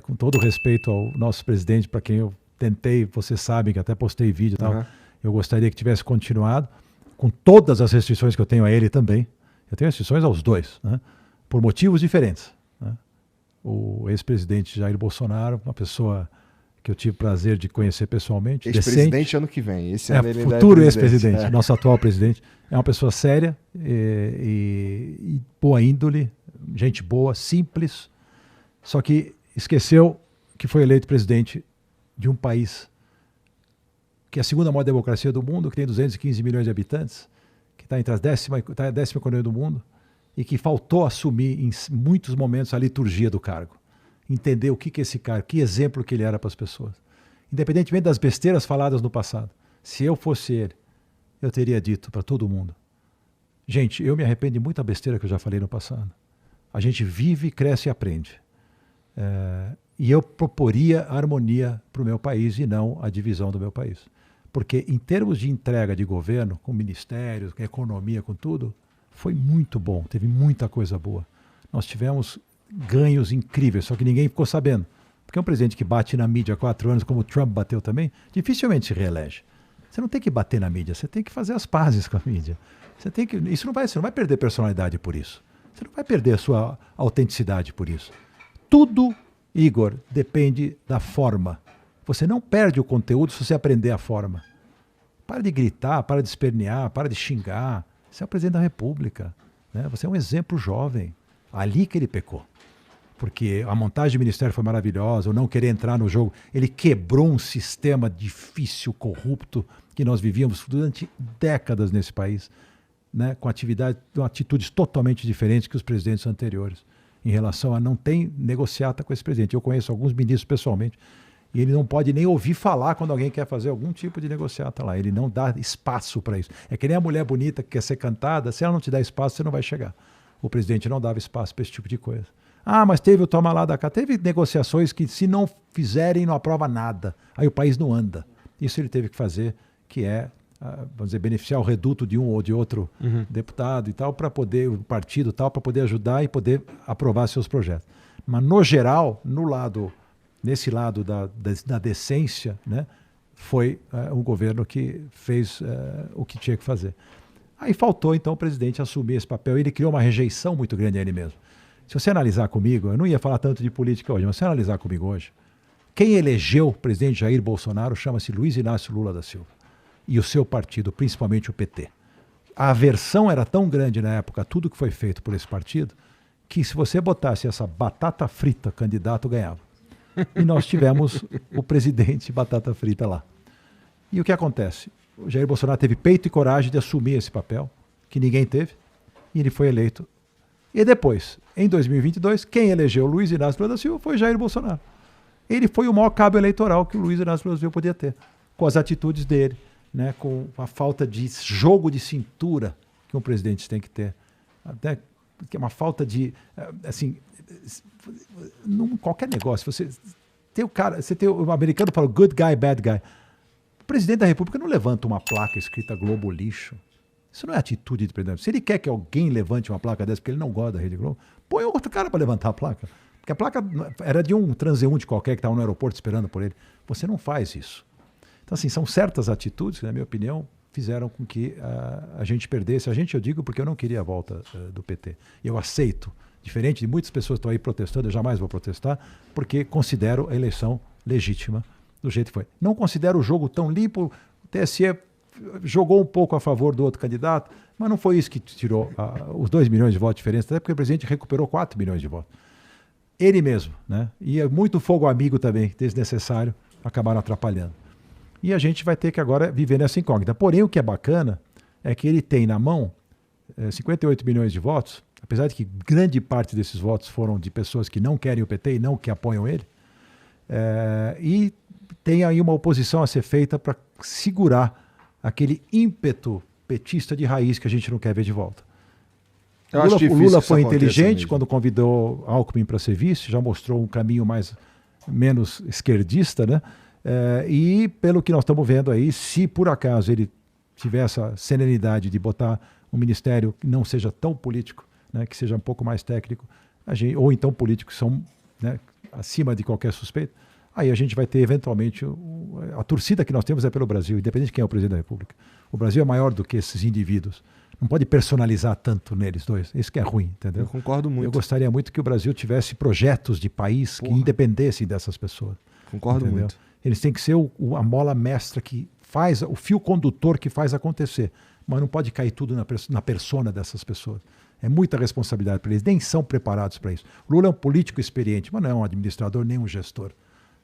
com todo respeito ao nosso presidente, para quem eu tentei, vocês sabem que até postei vídeo e tal, eu gostaria que tivesse continuado, com todas as restrições que eu tenho a ele também. Eu tenho restrições aos dois, né? Por motivos diferentes, né? O ex-presidente Jair Bolsonaro, uma pessoa que eu tive o prazer de conhecer pessoalmente. Ex-presidente ano que vem. Esse ano ele futuro ex-presidente, nosso atual presidente. É uma pessoa séria e boa índole, gente boa, simples, só que esqueceu que foi eleito presidente de um país que é a segunda maior democracia do mundo, que tem 215 milhões de habitantes, que está entre a 10ª economia do mundo, e que faltou assumir em muitos momentos a liturgia do cargo. Entender o que é esse cargo, que exemplo que ele era para as pessoas. Independentemente das besteiras faladas no passado. Se eu fosse ele, eu teria dito para todo mundo: gente, eu me arrependo de muita besteira que eu já falei no passado. A gente vive, cresce e aprende. E eu proporia a harmonia para o meu país e não a divisão do meu país. Porque em termos de entrega de governo, com ministérios, com economia, com tudo, foi muito bom, teve muita coisa boa. Nós tivemos ganhos incríveis, só que ninguém ficou sabendo. Porque um presidente que bate na mídia há 4 anos, como o Trump bateu também, dificilmente se reelege. Você não tem que bater na mídia, você tem que fazer as pazes com a mídia. Você não vai perder personalidade por isso. Você não vai perder a sua autenticidade por isso. Tudo, Igor, depende da forma. Você não perde o conteúdo se você aprender a forma. Para de gritar, para de espernear, para de xingar. Você é o presidente da República, né? Você é um exemplo jovem. Ali que ele pecou. Porque a montagem do ministério foi maravilhosa, o não querer entrar no jogo. Ele quebrou um sistema difícil, corrupto, que nós vivíamos durante décadas nesse país, né? Com atitudes totalmente diferentes que os presidentes anteriores, em relação a não tem negociata com esse presidente. Eu conheço alguns ministros pessoalmente, e ele não pode nem ouvir falar quando alguém quer fazer algum tipo de negociata lá. Ele não dá espaço para isso. É que nem a mulher bonita que quer ser cantada, se ela não te dá espaço, você não vai chegar. O presidente não dava espaço para esse tipo de coisa. Ah, mas teve o toma lá da cá. Teve negociações que, se não fizerem, não aprova nada. Aí o país não anda. Isso ele teve que fazer, que é, vamos dizer, beneficiar o reduto de um ou de outro deputado e tal, para poder, o partido e tal, para poder ajudar e poder aprovar seus projetos. Mas, no geral, nesse lado da decência, né, foi um governo que fez o que tinha que fazer. Aí faltou, então, o presidente assumir esse papel. Ele criou uma rejeição muito grande a ele mesmo. Se você analisar comigo, eu não ia falar tanto de política hoje, mas se você analisar comigo hoje, quem elegeu o presidente Jair Bolsonaro chama-se Luiz Inácio Lula da Silva. E o seu partido, principalmente o PT. A aversão era tão grande na época a tudo que foi feito por esse partido, que se você botasse essa batata frita, candidato ganhava. E nós tivemos o presidente batata frita lá. E o que acontece? O Jair Bolsonaro teve peito e coragem de assumir esse papel, que ninguém teve, e ele foi eleito. E depois, em 2022, quem elegeu Luiz Inácio Lula da Silva foi Jair Bolsonaro. Ele foi o maior cabo eleitoral que o Luiz Inácio Lula da Silva podia ter, com as atitudes dele, né, com a falta de jogo de cintura que um presidente tem que ter. Até que é uma falta de, assim, qualquer negócio, você tem o americano fala good guy, bad guy. O presidente da República não levanta uma placa escrita Globo lixo. Isso não é atitude de presidente. Se ele quer que alguém levante uma placa dessa porque ele não gosta da Rede Globo, põe outro cara para levantar a placa. Porque a placa era de um transeunte qualquer que estava no aeroporto esperando por ele. Você não faz isso. Então, assim, são certas atitudes que, na minha opinião, fizeram com que a gente perdesse. A gente, eu digo, porque eu não queria a volta do PT. Eu aceito. Diferente de muitas pessoas que estão aí protestando, eu jamais vou protestar, porque considero a eleição legítima do jeito que foi. Não considero o jogo tão limpo. O TSE jogou um pouco a favor do outro candidato, mas não foi isso que tirou os 2 milhões de votos de diferença, até porque o presidente recuperou 4 milhões de votos. Ele mesmo, né? E muito fogo amigo também, desnecessário, acabaram atrapalhando. E a gente vai ter que agora viver nessa incógnita. Porém, o que é bacana é que ele tem na mão 58 milhões de votos, apesar de que grande parte desses votos foram de pessoas que não querem o PT e não que apoiam ele, e tem aí uma oposição a ser feita para segurar aquele ímpeto petista de raiz que a gente não quer ver de volta. O Lula foi inteligente quando convidou Alckmin para ser vice, já mostrou um caminho menos esquerdista, né? E pelo que nós estamos vendo aí, se por acaso ele tiver essa serenidade de botar um ministério que não seja tão político, né, que seja um pouco mais técnico, ou então políticos que são, né, acima de qualquer suspeita, aí a gente vai ter, eventualmente, a torcida que nós temos é pelo Brasil, independente de quem é o presidente da República. O Brasil é maior do que esses indivíduos. Não pode personalizar tanto neles dois. Isso que é ruim, entendeu? Eu concordo muito. Eu gostaria muito que o Brasil tivesse projetos de país que independessem dessas pessoas. Concordo muito. Eles têm que ser a mola mestra que faz, o fio condutor que faz acontecer. Mas não pode cair tudo na persona dessas pessoas. É muita responsabilidade para eles. Nem são preparados para isso. Lula é um político experiente, mas não é um administrador nem um gestor.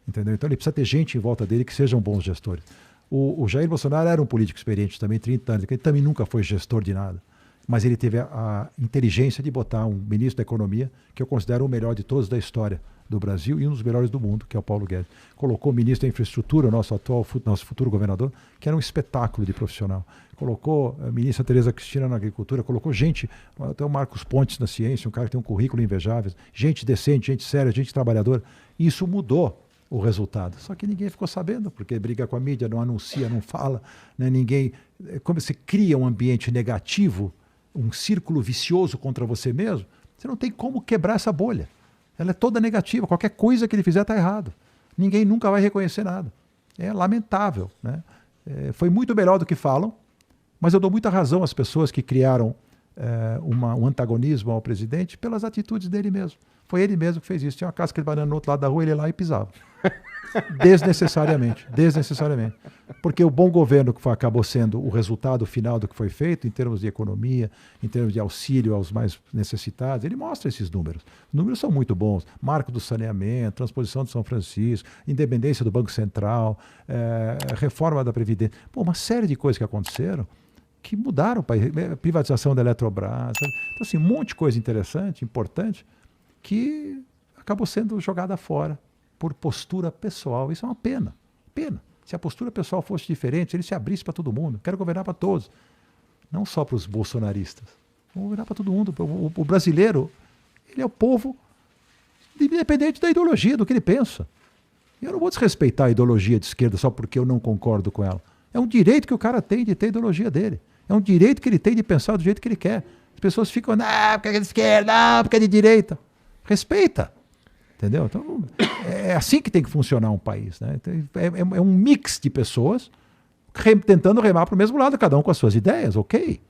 Entendeu? Então ele precisa ter gente em volta dele que sejam bons gestores. O Jair Bolsonaro era um político experiente também, 30 anos, ele também nunca foi gestor de nada. Mas ele teve a inteligência de botar um ministro da Economia, que eu considero o melhor de todos da história do Brasil e um dos melhores do mundo, que é o Paulo Guedes. Colocou o ministro da Infraestrutura, nosso futuro governador, que era um espetáculo de profissional. Colocou a ministra Tereza Cristina na Agricultura, colocou gente, até o Marcos Pontes na Ciência, um cara que tem um currículo invejável, gente decente, gente séria, gente trabalhadora. E isso mudou o resultado. Só que ninguém ficou sabendo, porque briga com a mídia, não anuncia, não fala, né? Ninguém. Como você cria um ambiente negativo, um círculo vicioso contra você mesmo, você não tem como quebrar essa bolha. Ela é toda negativa, qualquer coisa que ele fizer está errado. Ninguém nunca vai reconhecer nada. É lamentável, né? Foi muito melhor do que falam, mas eu dou muita razão às pessoas que criaram um antagonismo ao presidente pelas atitudes dele mesmo. Foi ele mesmo que fez isso. Tinha uma casca de banana no outro lado da rua, ele ia lá e pisava. Desnecessariamente. Porque o bom governo que acabou sendo o resultado final do que foi feito, em termos de economia, em termos de auxílio aos mais necessitados, ele mostra esses números. Os números são muito bons. Marco do saneamento, transposição de São Francisco, independência do Banco Central, reforma da Previdência. Pô, uma série de coisas que aconteceram que mudaram o país. Privatização da Eletrobras. Então, assim, um monte de coisa interessante, importante, que acabou sendo jogada fora por postura pessoal. Isso é uma pena. Pena. Se a postura pessoal fosse diferente, ele se abrisse para todo mundo. Quero governar para todos. Não só para os bolsonaristas. Vou governar para todo mundo. O brasileiro, ele é o povo independente da ideologia, do que ele pensa. Eu não vou desrespeitar a ideologia de esquerda só porque eu não concordo com ela. É um direito que o cara tem de ter a ideologia dele. É um direito que ele tem de pensar do jeito que ele quer. As pessoas ficam, porque é de esquerda, porque é de direita. Respeita. Entendeu? Então, é assim que tem que funcionar um país, né? É um mix de pessoas tentando remar para o mesmo lado, cada um com as suas ideias, ok?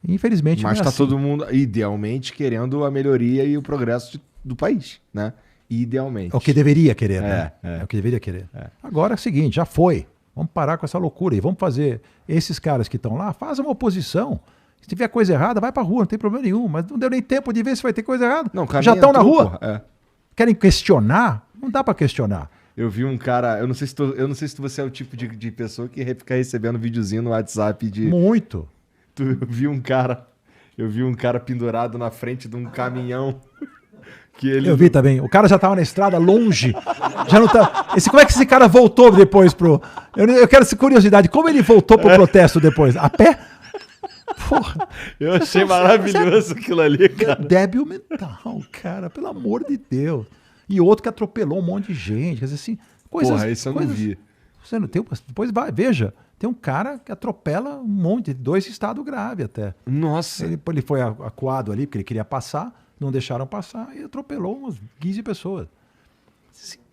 Infelizmente mas não é está todo mundo, idealmente, querendo a melhoria e o progresso do país, né? Idealmente. É o que deveria querer, né? É o que deveria querer. Agora é o seguinte, já foi. Vamos parar com essa loucura e vamos fazer esses caras que estão lá, faz uma oposição. Se tiver coisa errada, vai pra rua, não tem problema nenhum. Mas não deu nem tempo de ver se vai ter coisa errada. Não, já estão na rua. Porra. Querem questionar? Não dá pra questionar. Eu vi um cara, eu não sei se você é o tipo de pessoa que fica recebendo videozinho no WhatsApp de... Muito. Eu vi um cara pendurado na frente de um caminhão. Eu vi também. O cara já estava na estrada, longe. Já não tá... Como é que esse cara voltou depois pro... Eu quero essa curiosidade. Como ele voltou pro protesto depois? A pé? Porra. Eu achei maravilhoso aquilo ali, cara. Débil mental, cara. Pelo amor de Deus. E outro que atropelou um monte de gente. Quer dizer, assim... Porra, isso eu não vi. Você não tem... Depois vai, veja. Tem um cara que atropela um monte, 2 em estado grave até. Nossa. Ele foi acuado ali, porque ele queria passar. Não deixaram passar e atropelou umas 15 pessoas.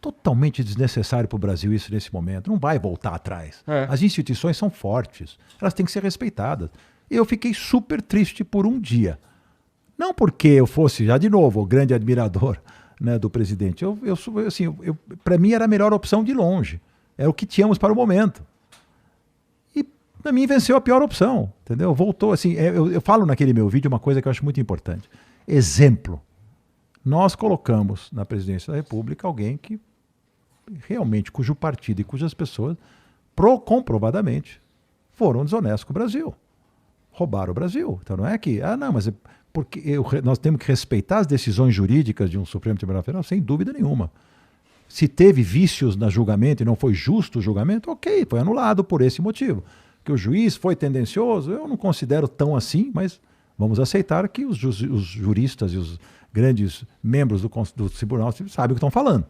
Totalmente desnecessário para o Brasil isso nesse momento. Não vai voltar atrás. As instituições são fortes. Elas têm que ser respeitadas. Eu fiquei super triste por um dia. Não porque eu fosse, já de novo, o grande admirador, né, do presidente. Para mim era a melhor opção de longe. Era o que tínhamos para o momento. E para mim venceu a pior opção. Entendeu? Voltou assim. Eu falo naquele meu vídeo uma coisa que eu acho muito importante. Exemplo, nós colocamos na presidência da República alguém que realmente, cujo partido e cujas pessoas comprovadamente foram desonestos com o Brasil, roubaram o Brasil. Então não é que, mas porque nós temos que respeitar as decisões jurídicas de um Supremo Tribunal Federal, sem dúvida nenhuma. Se teve vícios no julgamento e não foi justo o julgamento, ok, foi anulado por esse motivo. Que o juiz foi tendencioso, eu não considero tão assim, mas... Vamos aceitar que os juristas e os grandes membros do tribunal sabem o que estão falando.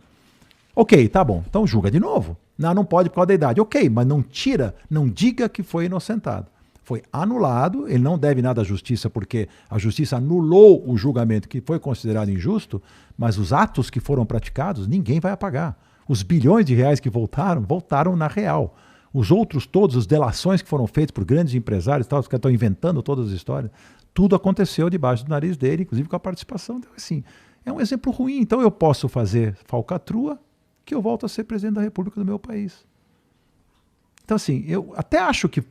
Ok, tá bom. Então julga de novo. Não pode por causa da idade. Ok, mas não diga que foi inocentado. Foi anulado, ele não deve nada à justiça porque a justiça anulou o julgamento que foi considerado injusto, mas os atos que foram praticados, ninguém vai apagar. Os bilhões de reais que voltaram na real. Os outros todos, as delações que foram feitas por grandes empresários, tal, os que estão inventando todas as histórias, tudo aconteceu debaixo do nariz dele, inclusive com a participação. Então, assim, é um exemplo ruim. Então eu posso fazer falcatrua que eu volto a ser presidente da República do meu país. Então, assim, eu até acho que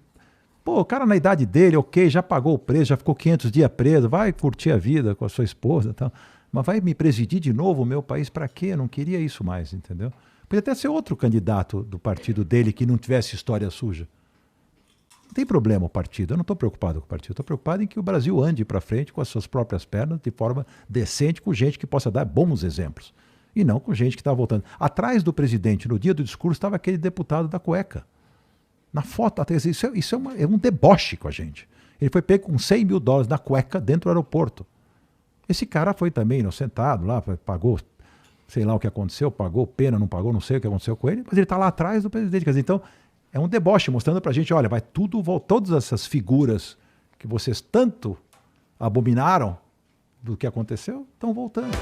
pô, o cara na idade dele, ok, já pagou o preço, já ficou 500 dias preso, vai curtir a vida com a sua esposa e tal, mas vai me presidir de novo o meu país para quê? Eu não queria isso mais, entendeu? Podia até ser outro candidato do partido dele que não tivesse história suja. Não tem problema o partido, eu não estou preocupado com o partido, estou preocupado em que o Brasil ande para frente com as suas próprias pernas, de forma decente, com gente que possa dar bons exemplos. E não com gente que está voltando. Atrás do presidente, no dia do discurso, estava aquele deputado da cueca. Na foto, isso é um deboche com a gente. Ele foi pego com $100 mil na cueca dentro do aeroporto. Esse cara foi também inocentado lá, pagou, sei lá o que aconteceu, pagou pena, não pagou, não sei o que aconteceu com ele, mas ele está lá atrás do presidente. Quer dizer, então, é um deboche mostrando para a gente, olha, vai tudo, todas essas figuras que vocês tanto abominaram do que aconteceu, estão voltando.